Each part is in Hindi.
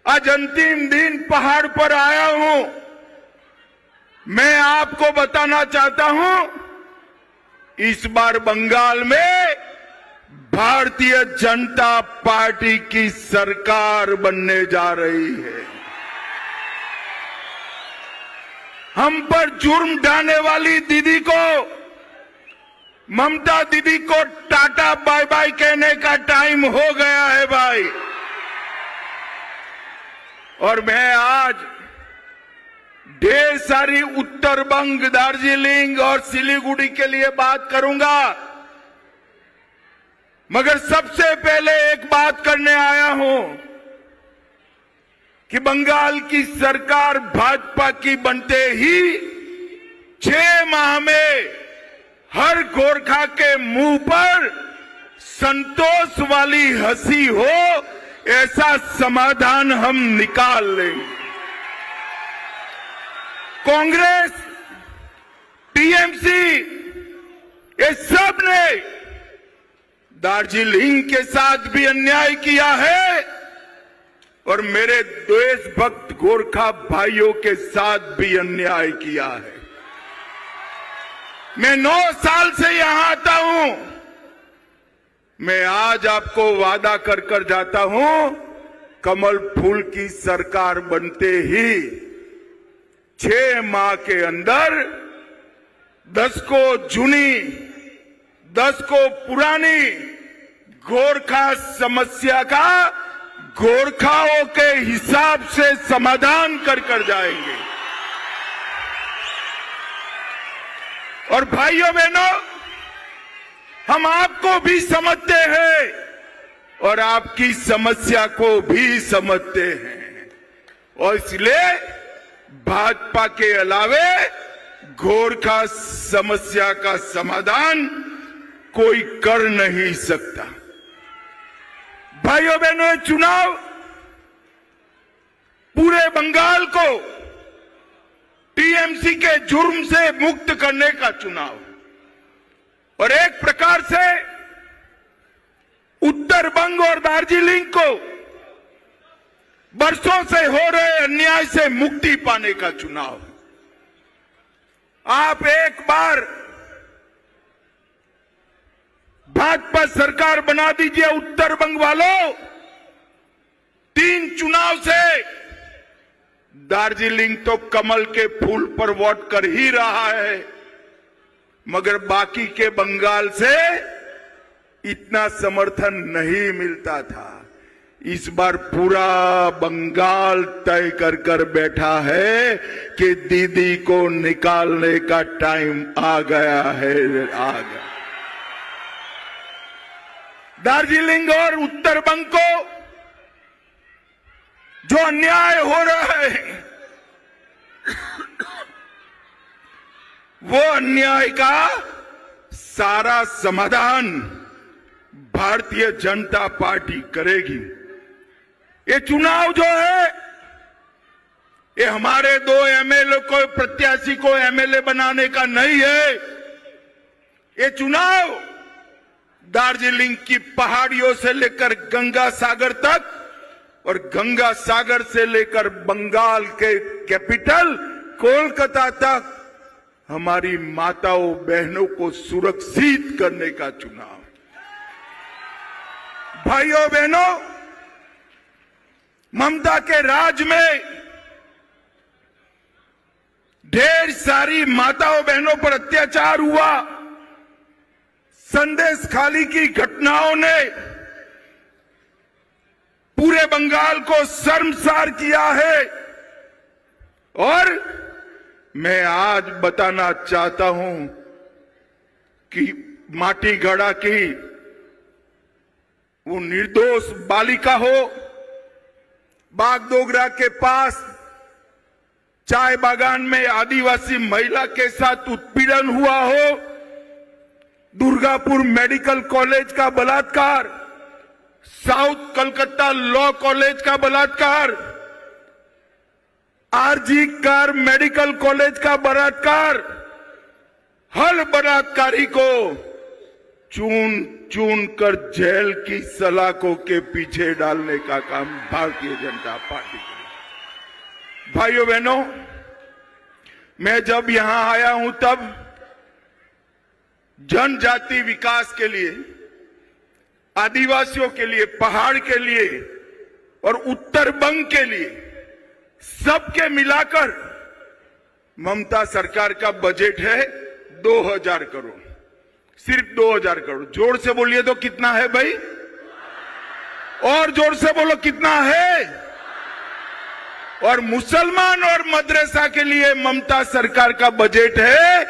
आज अंतिम दिन पहाड़ पर आया हूं। मैं आपको बताना चाहता हूं, इस बार बंगाल में भारतीय जनता पार्टी की सरकार बनने जा रही है। हम पर जुर्म ढाने वाली दीदी को, ममता दीदी को टाटा बाय बाय कहने का टाइम हो गया है भाई। और मैं आज ढेर सारी उत्तर बंग, दार्जिलिंग और सिलीगुड़ी के लिए बात करूंगा, मगर सबसे पहले एक बात करने आया हूं कि बंगाल की सरकार भाजपा की बनते ही 6 माह में हर गोरखा के मुंह पर संतोष वाली हंसी हो, ऐसा समाधान हम निकाल लेंगे। कांग्रेस, टीएमसी, ये सब ने दार्जिलिंग के साथ भी अन्याय किया है और मेरे देशभक्त गोरखा भाइयों के साथ भी अन्याय किया है। मैं 9 साल से यहां आता हूं। मैं आज आपको वादा कर कर जाता हूं, कमल फूल की सरकार बनते ही 6 माह के अंदर 10 को जूनी, 10 को पुरानी गोरखा समस्या का गोरखाओं के हिसाब से समाधान कर कर जाएंगे। और भाइयों बहनों, हम आपको भी समझते हैं और आपकी समस्या को भी समझते हैं, और इसलिए भाजपा के अलावे गोरखा समस्या का समाधान कोई कर नहीं सकता। भाइयों बहनों, चुनाव पूरे बंगाल को टीएमसी के जुर्म से मुक्त करने का चुनाव, और एक प्रकार से उत्तर बंग और दार्जिलिंग को बरसों से हो रहे अन्याय से मुक्ति पाने का चुनाव। आप एक बार भाजपा सरकार बना दीजिए उत्तर बंग वालों। 3 चुनाव से दार्जिलिंग तो कमल के फूल पर वोट कर ही रहा है, मगर बाकी के बंगाल से इतना समर्थन नहीं मिलता था। इस बार पूरा बंगाल तय कर कर बैठा है कि दीदी को निकालने का टाइम आ गया है, आ गया। दार्जिलिंग और उत्तर बंग को जो अन्याय हो रहा है, वो अन्याय का सारा समाधान भारतीय जनता पार्टी करेगी। ये चुनाव जो है, ये हमारे 2 एमएलए को, प्रत्याशी को एमएलए बनाने का नहीं है। ये चुनाव दार्जिलिंग की पहाड़ियों से लेकर गंगा सागर तक और गंगा सागर से लेकर बंगाल के कैपिटल कोलकाता तक हमारी माताओं बहनों को सुरक्षित करने का चुनाव। भाइयों बहनों, ममता के राज में ढेर सारी माताओं बहनों पर अत्याचार हुआ। संदेश खाली की घटनाओं ने पूरे बंगाल को शर्मसार किया है, और मैं आज बताना चाहता हूं कि माटीगढ़ा की वो निर्दोष बालिका हो, बागडोगरा के पास चाय बागान में आदिवासी महिला के साथ उत्पीड़न हुआ हो, दुर्गापुर मेडिकल कॉलेज का बलात्कार, साउथ कलकत्ता लॉ कॉलेज का बलात्कार, आरजी कार मेडिकल कॉलेज का बलात्कार, हर बलात्कारी को चून चून कर जेल की सलाखों के पीछे डालने का काम भारतीय जनता पार्टी करेगी। भाइयों बहनों, मैं जब यहां आया हूं तब जनजाति विकास के लिए, आदिवासियों के लिए, पहाड़ के लिए और उत्तर बंग के लिए सबके मिलाकर ममता सरकार का बजट है 2000 करोड़, सिर्फ 2000 करोड़। जोर से बोलिए तो कितना है भाई? और जोर से बोलो कितना है? और मुसलमान और मदरसा के लिए ममता सरकार का बजट है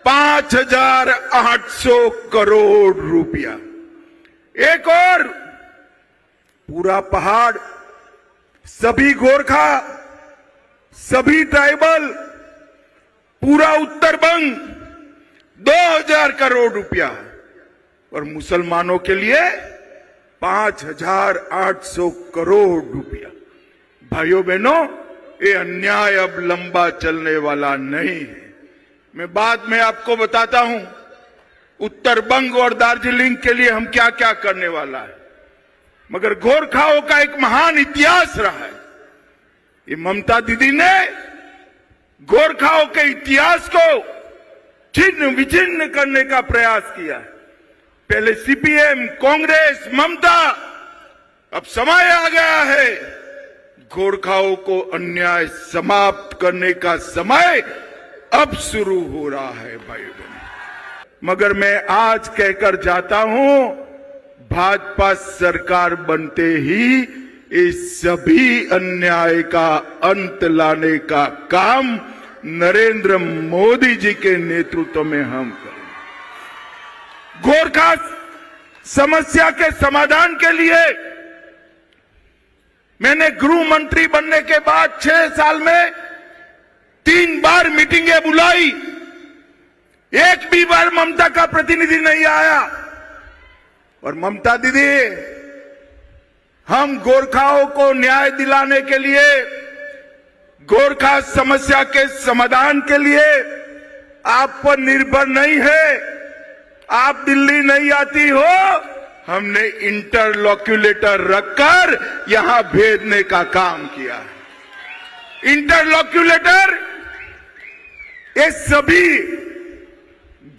5800 करोड़ रुपया। एक और पूरा पहाड़, सभी गोरखा, सभी ट्राइबल, पूरा उत्तर बंग 2000 करोड़ रुपया। और मुसलमानों के लिए 5800 करोड़ रुपया। भाइयों बहनों, ये अन्याय अब लंबा चलने वाला नहीं है। मैं बाद में आपको बताता हूं उत्तर बंग और दार्जिलिंग के लिए हम क्या क्या करने वाला है। मगर गोरखाओं का एक महान इतिहास रहा है। ये ममता दीदी ने गोरखाओं के इतिहास को छिन्न विचिन्न करने का प्रयास किया है। पहले सीपीएम, कांग्रेस, ममता, अब समय आ गया है गोरखाओं को अन्याय समाप्त करने का समय अब शुरू हो रहा है भाइयों बहनों। मगर मैं आज कहकर जाता हूं, भाजपा सरकार बनते ही इस सभी अन्याय का अंत लाने का काम नरेंद्र मोदी जी के नेतृत्व में हम करेंगे। गोरखा समस्या के समाधान के लिए मैंने गृह मंत्री बनने के बाद 6 साल में 3 बार मीटिंगें बुलाई। एक भी बार ममता का प्रतिनिधि नहीं आया। और ममता दीदी, हम गोरखाओं को न्याय दिलाने के लिए, गोरखा समस्या के समाधान के लिए आप पर निर्भर नहीं है। आप दिल्ली नहीं आती हो, हमने इंटरलॉक्यूलेटर रखकर यहां भेजने का काम किया है। इंटरलॉक्यूलेटर ये सभी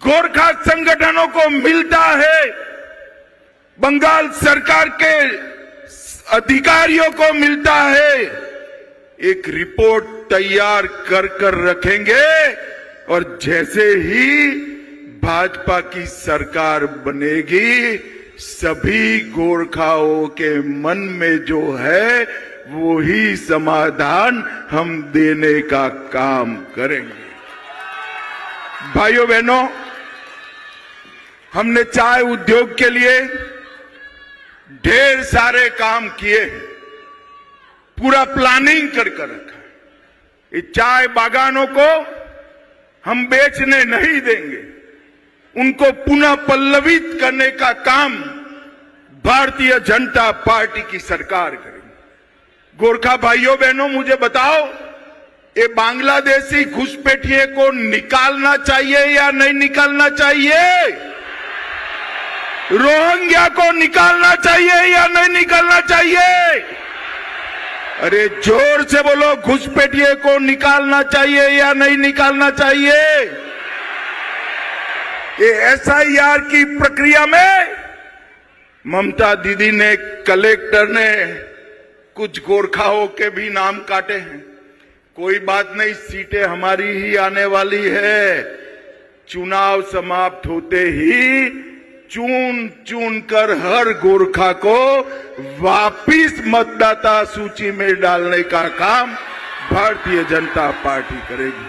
गोरखा संगठनों को मिलता है, बंगाल सरकार के अधिकारियों को मिलता है। एक रिपोर्ट तैयार कर रखेंगे और जैसे ही भाजपा की सरकार बनेगी, सभी गोरखाओं के मन में जो है वो ही समाधान हम देने का काम करेंगे। भाइयों बहनों, हमने चाय उद्योग के लिए ढेर सारे काम किए, पूरा प्लानिंग कर रखा है। इस चाय बागानों को हम बेचने नहीं देंगे, उनको पुनः पल्लवित करने का काम भारतीय जनता पार्टी की सरकार करेगी। गोरखा भाइयों बहनों, मुझे बताओ, ये बांग्लादेशी घुसपैठिए को निकालना चाहिए या नहीं निकालना चाहिए? रोहिंग्या को निकालना चाहिए या नहीं निकालना चाहिए? अरे जोर से बोलो, घुसपैठिए को निकालना चाहिए या नहीं निकालना चाहिए? ये एसआईआर की प्रक्रिया में ममता दीदी ने, कलेक्टर ने कुछ गोरखाओं के भी नाम काटे हैं। कोई बात नहीं, सीटें हमारी ही आने वाली है। चुनाव समाप्त होते ही चुन चुन कर हर गोरखा को वापिस मतदाता सूची में डालने का काम भारतीय जनता पार्टी करेगी।